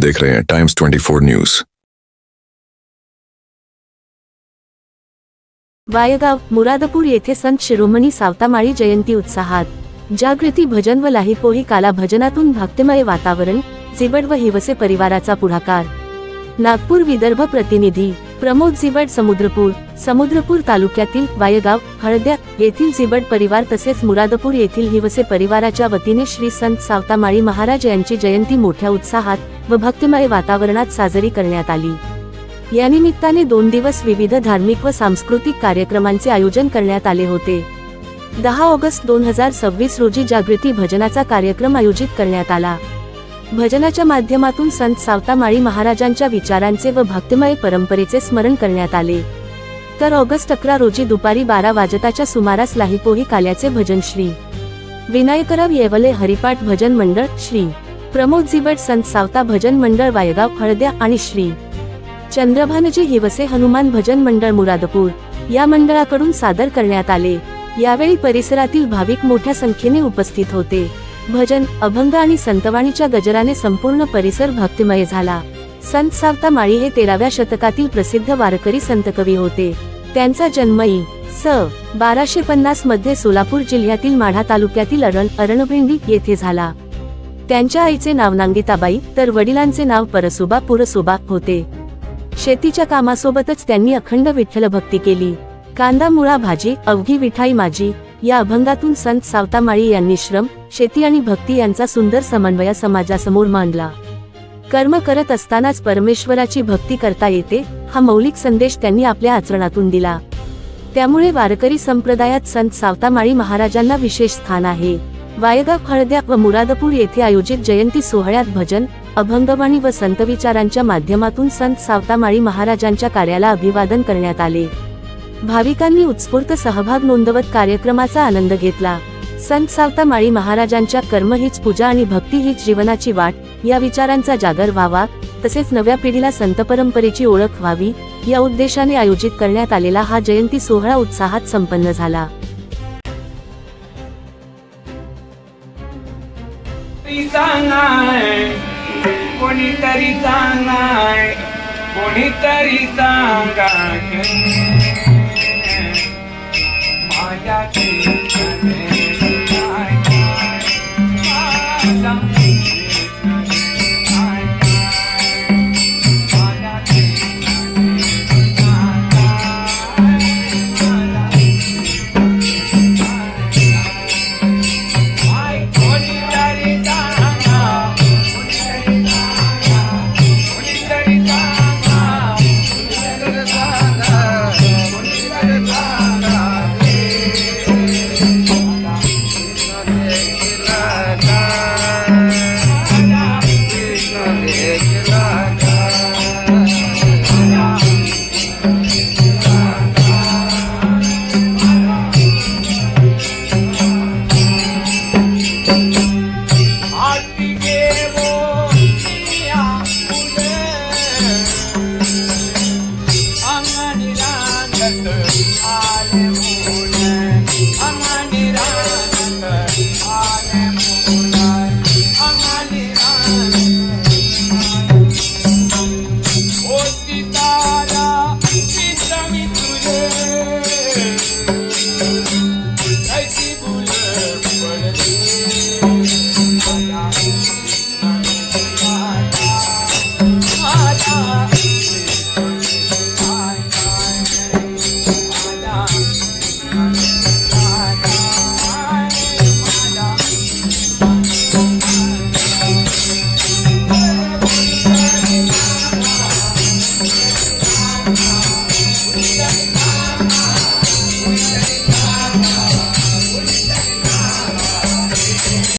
देख रहे हैं टाइम्स 24 न्यूज। वायगाव मुरादपूर येथे संत शिरोमणी सावतामाळी जयंती उत्साहात, जागृती भजन व लाहीपोही काला भजनातून भक्तिमय वातावरण, जिबड व हिवसे परिवाराचा पुढाकार। नागपूर विदर्भ प्रतिनिधी प्रमोद जिबड समुद्रपूर तालुक्यातील वायगाव हळद्या येथील जिबड परिवार तसेच मुरादपूर येथील हिवसे परिवाराच्या वतीने श्री संत सावतामाळी महाराज यांची जयंती मोठ्या उत्साहात व भक्तिमय वातावरणात साजरी करण्यात आली। या निमित्ताने 2 दिवस विविध धार्मिक व सांस्कृतिक कार्यक्रमांचे आयोजन करण्यात आले होते। 10 ऑगस्ट 2026 रोजी जागृती भजनाचा कार्यक्रम आयोजित करण्यात आला। भजनाच्या माध्यमातून संत सावतामाळी महाराजांच्या विचारांचे व भक्तिमय परंपरेचे स्मरण करण्यात आले। तर ऑगस्ट 11 रोजी दुपारी 12 वाजताच्या सुमारास लाहीपोही काल्याचे भजन श्री विनायकराव येवले हरिपाठ भजन मंडळ, श्री प्रमोद जिबड संत सावता भजन मंडळ वायगाव हळद्या आणि श्री चंद्रभानजी हिवसे हनुमान भजन मंडळ मुरादपूर या मंडळाकडून सादर करण्यात आले। यावेळी परिसरातील भाविक मोठ्या संख्येने उपस्थित होते। भजन, अभंग आणि संतवाणीच्या गजराने संपूर्ण परिसर भक्तिमय झाला। संत सावतामाळी हे 13व्या शतकातील प्रसिद्ध वारकरी संतकवी होते। त्यांचा जन्म इ.स. 1250 मध्ये सोलापूर जिल्ह्यातील माढा तालुक्यातील अरणभिंडी येथे झाला। त्यांच्या आईचे नाव नांगिताबाई तर वडिलांचे नाव परसोबा पुरसोबा होते। शेतीच्या कामासोबतच त्यांनी अखंड विठ्ठल भक्ती केली। कांदा मुळा भाजी अवघी विठाई माझी या अभंगातून संत सावतामाळी यांनी श्रम, शेती आणि भक्ती यांचा सुंदर समन्वय समाजासमोर मांडला। कर्म करत असतानाच परमेश्वराची भक्ती करता येते हा मौलिक संदेश त्यांनी आपल्या आचरणातून दिला। त्यामुळे वारकरी संप्रदायात संत सावतामाळी महाराजांना विशेष स्थान आहे। वायगाव हळद्या व मुरादपूर येथे आयोजित जयंती सोहळ्यात भजन, अभंगवाणी व संतविचारांच्या माध्यमातून संत सावतामाळी महाराजांच्या कार्याला अभिवादन करण्यात आले। भाविकांनी उत्स्फूर्त सहभाग नोंदवत कार्यक्रमाचा आनंद घेतला। संत सावतामाळी महाराजांच्या कर्म हीच पूजा आणि भक्ती हीच जीवनाची वाट या विचारांचा जागर व्हावा, तसेच नव्या पिढीला संत परंपरेची ओळख व्हावी या उद्देशाने आयोजित करण्यात आलेला हा जयंती सोहळा उत्साहात संपन्न झाला। कोणीतरी सांगाय माझ्या